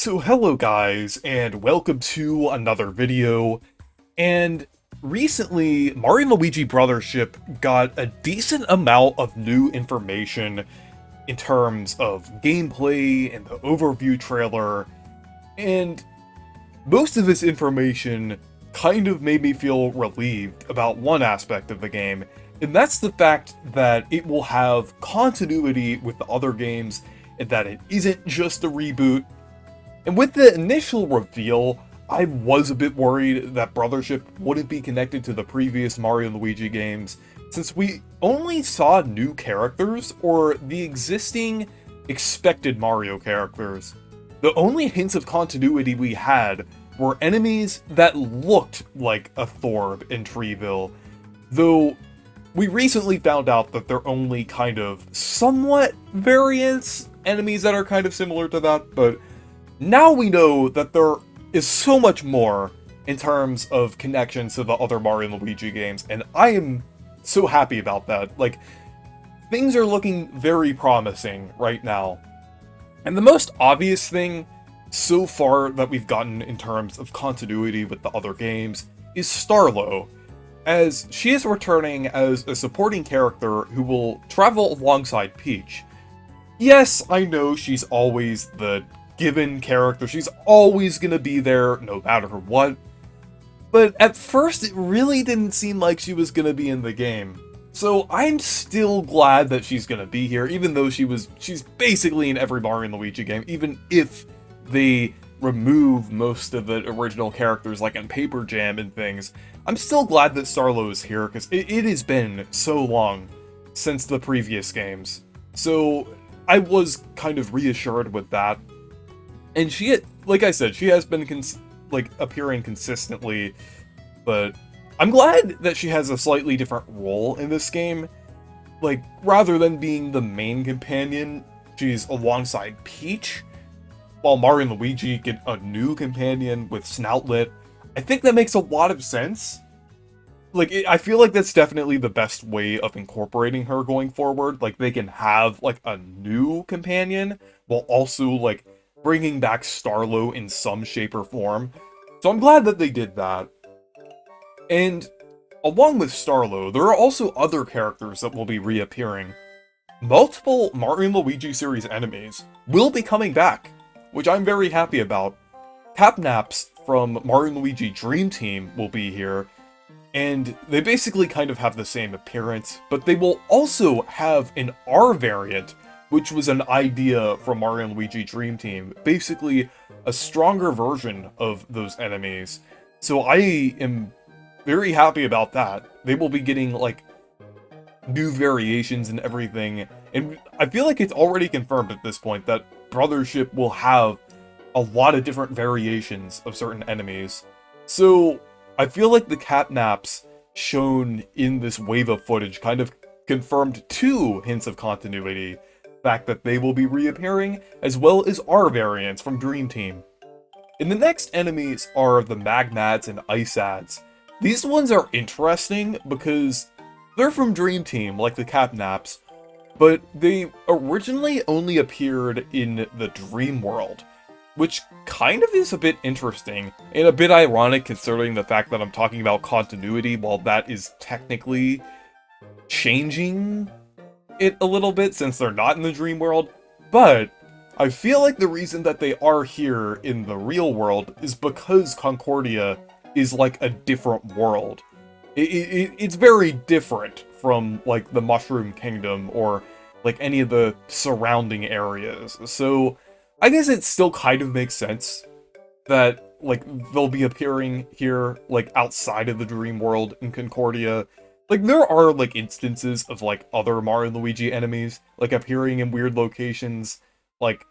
So hello guys, and welcome to another video, and recently Mario & Luigi Brothership got a decent amount of new information in terms of gameplay and the overview trailer, and most of this information kind of made me feel relieved about one aspect of the game, and that's the fact that it will have continuity with the other games, and that it isn't just a reboot. And with the initial reveal, I was a bit worried that Brothership wouldn't be connected to the previous Mario & Luigi games, since we only saw new characters, or the existing expected Mario characters. The only hints of continuity we had were enemies that looked like a Thorb in Treeville, though we recently found out that they're only kind of somewhat variants, enemies that are kind of similar to that, but now we know that there is so much more in terms of connections to the other Mario & Luigi games, and I am so happy about that. Like, things are looking very promising right now. And the most obvious thing so far that we've gotten in terms of continuity with the other games is Starlo, as she is returning as a supporting character who will travel alongside Peach. Yes, I know she's always the given character, she's always gonna be there no matter what, but at first it really didn't seem like she was gonna be in the game. So I'm still glad that she's gonna be here, even though she's basically in every Mario & Luigi game, even if they remove most of the original characters like in Paper Jam and things. I'm still glad that Starlo is here, because it has been so long since the previous games. So I was kind of reassured with that. And like I said, she has been appearing consistently, but I'm glad that she has a slightly different role in this game. Like, rather than being the main companion, she's alongside Peach, while Mario and Luigi get a new companion with Snoutlet. I think that makes a lot of sense. Like, I feel like that's definitely the best way of incorporating her going forward. Like, they can have, like, a new companion, while also, like, bringing back Starlo in some shape or form. So I'm glad that they did that. And along with Starlo, there are also other characters that will be reappearing. Multiple Mario & Luigi series enemies will be coming back, which I'm very happy about. Capnaps from Mario & Luigi Dream Team will be here, and they basically kind of have the same appearance, but they will also have an R variant, which was an idea from Mario & Luigi Dream Team, basically a stronger version of those enemies. So I am very happy about that. They will be getting, like, new variations and everything, and I feel like it's already confirmed at this point that Brothership will have a lot of different variations of certain enemies. So I feel like the catnaps shown in this wave of footage kind of confirmed two hints of continuity. Fact that they will be reappearing, as well as R variants from Dream Team. And the next enemies are the Magnads and Ice Ads. These ones are interesting because they're from Dream Team, like the Capnaps, but they originally only appeared in the Dream World, which kind of is a bit interesting, and a bit ironic considering the fact that I'm talking about continuity while that is technically changing it a little bit since they're not in the dream world. But I feel like the reason that they are here in the real world is because Concordia is like a different world. It's very different from like the Mushroom Kingdom or like any of the surrounding areas. So I guess it still kind of makes sense that like they'll be appearing here like outside of the dream world in Concordia. Like, there are, like, instances of, like, other Mario & Luigi enemies, like, appearing in weird locations. Like,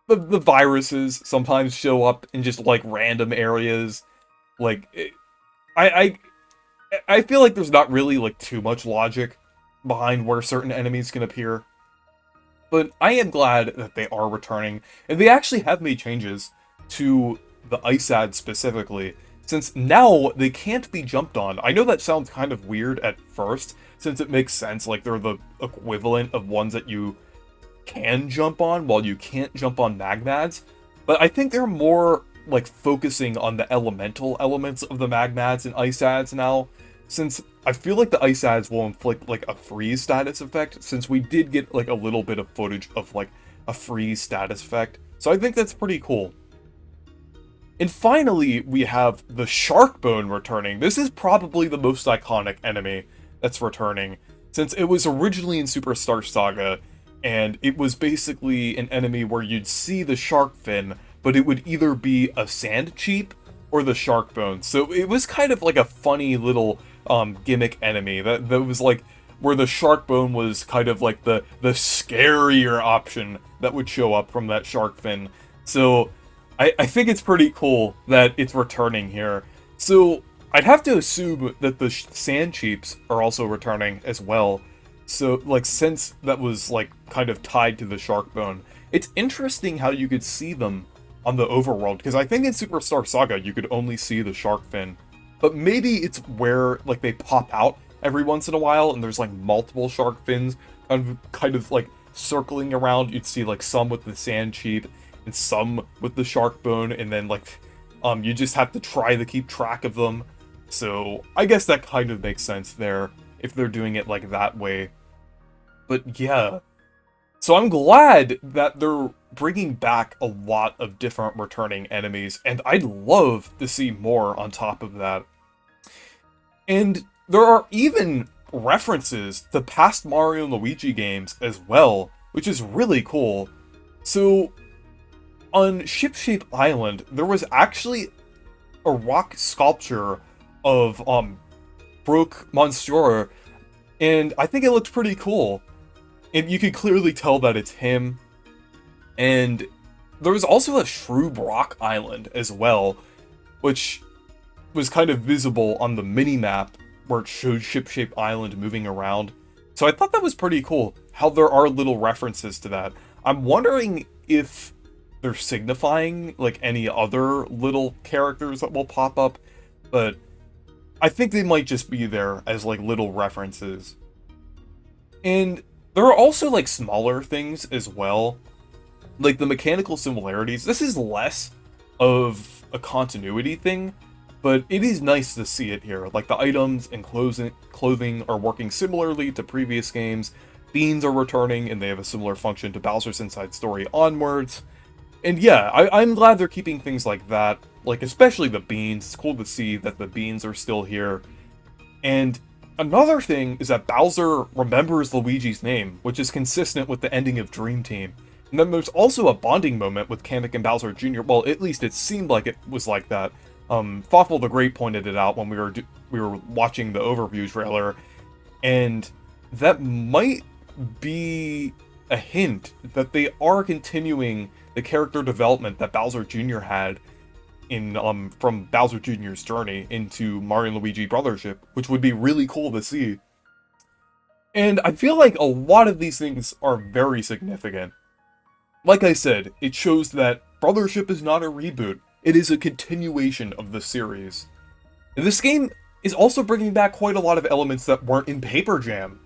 the viruses sometimes show up in just, like, random areas. Like, I feel like there's not really, like, too much logic behind where certain enemies can appear. But I am glad that they are returning, and they actually have made changes to the Ice Ad specifically, since now they can't be jumped on. I know that sounds kind of weird at first, since it makes sense, like they're the equivalent of ones that you can jump on, while you can't jump on Magnads. But I think they're more, like, focusing on the elemental elements of the Magmads and Ice Ads now, since I feel like the Ice Ads will inflict, like, a freeze status effect, since we did get, like, a little bit of footage of, like, a freeze status effect. So I think that's pretty cool. And finally, we have the Sharkbone returning. This is probably the most iconic enemy that's returning, since it was originally in Superstar Saga, and it was basically an enemy where you'd see the shark fin, but it would either be a sand cheep or the Sharkbone. So it was kind of like a funny little gimmick enemy that was like where the Sharkbone was kind of like the scarier option that would show up from that shark fin. So I think it's pretty cool that it's returning here. So I'd have to assume that the Sand Cheeps are also returning as well. So, like, since that was, like, kind of tied to the Sharkbone, it's interesting how you could see them on the overworld, because I think in Superstar Saga you could only see the shark fin. But maybe it's where, like, they pop out every once in a while, and there's, like, multiple shark fins kind of like, circling around. You'd see, like, some with the Sand Cheep, and some with the Sharkbone, and then, like, you just have to try to keep track of them. So, I guess that kind of makes sense there, if they're doing it, like, that way. But, yeah. So I'm glad that they're bringing back a lot of different returning enemies, and I'd love to see more on top of that. And there are even references to past Mario and Luigi games as well, which is really cool. So, on Shipshape Island, there was actually a rock sculpture of Brook Monsieur, and I think it looked pretty cool. And you could clearly tell that it's him. And there was also a Shroob Rock Island as well, which was kind of visible on the mini-map where it showed Shipshape Island moving around. So I thought that was pretty cool, how there are little references to that. I'm wondering if they're signifying, like, any other little characters that will pop up, but I think they might just be there as, like, little references. And there are also, like, smaller things as well. Like, the mechanical similarities. This is less of a continuity thing, but it is nice to see it here. Like, the items and clothing are working similarly to previous games. Beans are returning, and they have a similar function to Bowser's Inside Story onwards. And yeah, I'm glad they're keeping things like that. Like, especially the beans. It's cool to see that the beans are still here. And another thing is that Bowser remembers Luigi's name, which is consistent with the ending of Dream Team. And then there's also a bonding moment with Kamek and Bowser Jr. Well, at least it seemed like it was like that. Thoughtful the Great pointed it out when we were watching the overview trailer, and that might be a hint that they are continuing the character development that Bowser Jr. had in from Bowser Jr.'s journey into Mario and Luigi Brothership, which would be really cool to see. And I feel like a lot of these things are very significant. Like I said, it shows that Brothership is not a reboot, it is a continuation of the series. And this game is also bringing back quite a lot of elements that weren't in Paper Jam.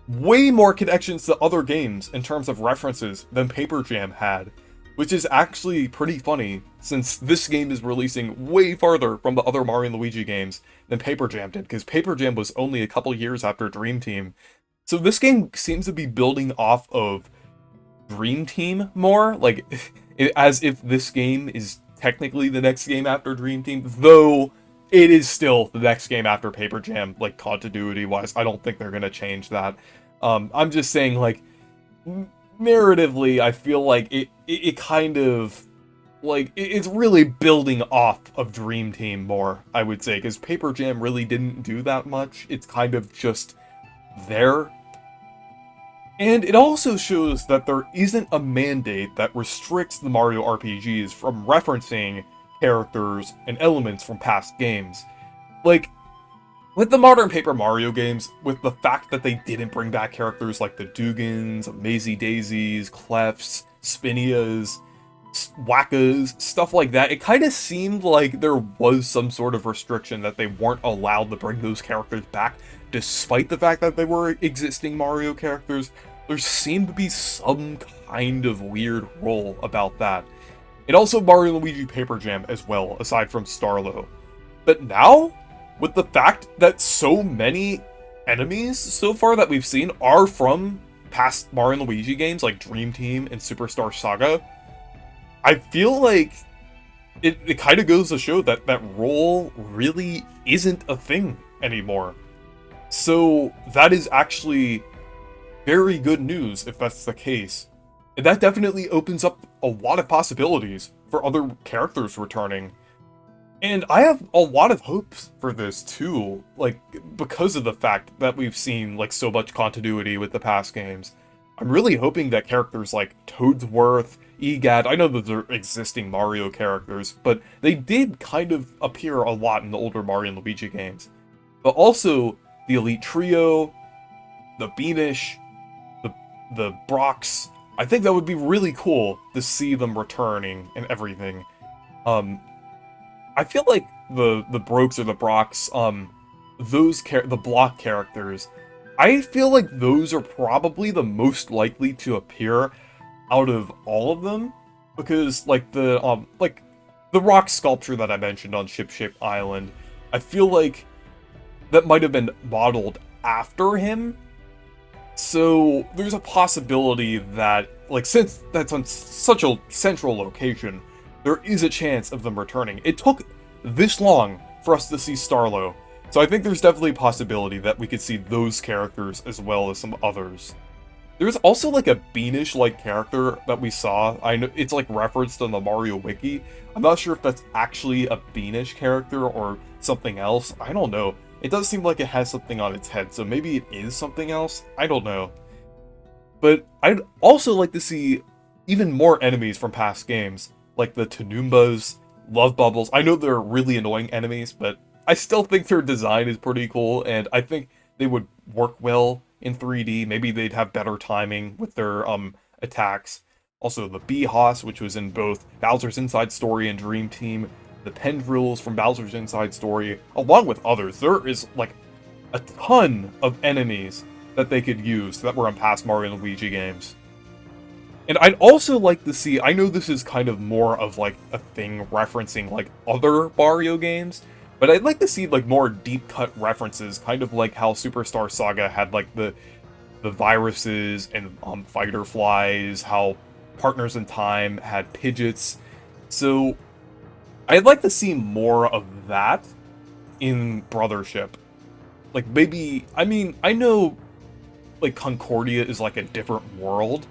Way more connections to other games in terms of references than Paper Jam had, which is actually pretty funny, since this game is releasing way farther from the other Mario and Luigi games than Paper Jam did, because Paper Jam was only a couple years after Dream Team. So this game seems to be building off of Dream Team more, like, as if this game is technically the next game after Dream Team, though it is still the next game after Paper Jam, like, continuity-wise. I don't think they're gonna change that. I'm just saying, like, narratively, I feel like it kind of, like, it's really building off of Dream Team more, I would say, because Paper Jam really didn't do that much. It's kind of just there. And it also shows that there isn't a mandate that restricts the Mario RPGs from referencing characters and elements from past games. Like, with the modern Paper Mario games, with the fact that they didn't bring back characters like the Dugans, Mazy Daisies, Clefs, Spinias, Wackas, stuff like that, it kind of seemed like there was some sort of restriction that they weren't allowed to bring those characters back, despite the fact that they were existing Mario characters. There seemed to be some kind of weird rule about that. and also Mario & Luigi Paper Jam as well, aside from Starlo. But now, with the fact that so many enemies so far that we've seen are from past Mario & Luigi games like Dream Team and Superstar Saga, I feel like it kind of goes to show that that role really isn't a thing anymore. So that is actually very good news if that's the case. And that definitely opens up a lot of possibilities for other characters returning. And I have a lot of hopes for this too, like, because of the fact that we've seen, like, so much continuity with the past games. I'm really hoping that characters like Toadsworth, EGAD, I know that they're existing Mario characters, but they did kind of appear a lot in the older Mario and Luigi games. But also, the Elite Trio, the Beamish, the Brox, I think that would be really cool to see them returning and everything. I feel like the Brokes or the Brox, the block characters, I feel like those are probably the most likely to appear out of all of them, because like the rock sculpture that I mentioned on Ship Shape Island, I feel like that might have been modeled after him. So there's a possibility that, like, since that's on such a central location, there is a chance of them returning. It took this long for us to see Starlo, so I think there's definitely a possibility that we could see those characters as well as some others. There's also like a Beanish-like character that we saw. I know it's like referenced on the Mario Wiki. I'm not sure if that's actually a Beanish character or something else. I don't know. It does seem like it has something on its head, so maybe it is something else? I don't know. But I'd also like to see even more enemies from past games, like the Tanoombas, Love Bubbles. I know they're really annoying enemies, but I still think their design is pretty cool, and I think they would work well in 3D. Maybe they'd have better timing with their attacks. Also, the Bee-Hoss, which was in both Bowser's Inside Story and Dream Team, the Pendrills from Bowser's Inside Story, along with others. There is, like, a ton of enemies that they could use that were in past Mario and Luigi games. And I'd also like to see, I know this is kind of more of, like, a thing referencing, like, other Mario games, but I'd like to see, like, more deep-cut references, kind of like how Superstar Saga had, like, the viruses and fighter flies, how Partners in Time had Pidgeots. So I'd like to see more of that in Brothership. Like, maybe, I mean, I know, like, Concordia is, like, a different world,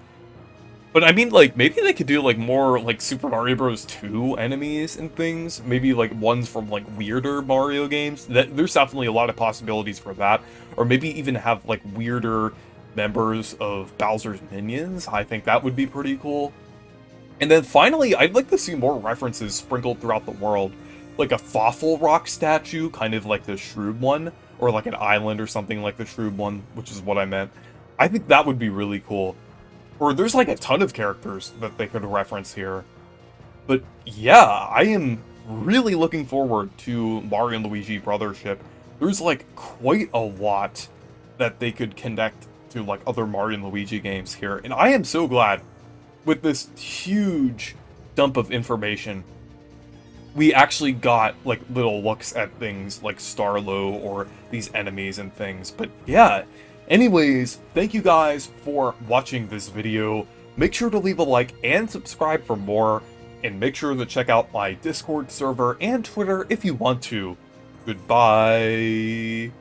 but I mean, like, maybe they could do, like, more, like, Super Mario Bros. 2 enemies and things. Maybe, like, ones from, like, weirder Mario games. There's definitely a lot of possibilities for that. Or maybe even have, like, weirder members of Bowser's Minions. I think that would be pretty cool. And then finally, I'd like to see more references sprinkled throughout the world. Like a Fawful Rock statue, kind of like the Shroob one. Or like an island or something like the Shroob one, which is what I meant. I think that would be really cool. Or there's like a ton of characters that they could reference here. But yeah, I am really looking forward to Mario & Luigi Brothership. There's like quite a lot that they could connect to like other Mario & Luigi games here. And I am so glad with this huge dump of information, we actually got like little looks at things like Starlo or these enemies and things. But yeah, anyways, thank you guys for watching this video. Make sure to leave a like and subscribe for more, and make sure to check out my Discord server and Twitter if you want to. Goodbye.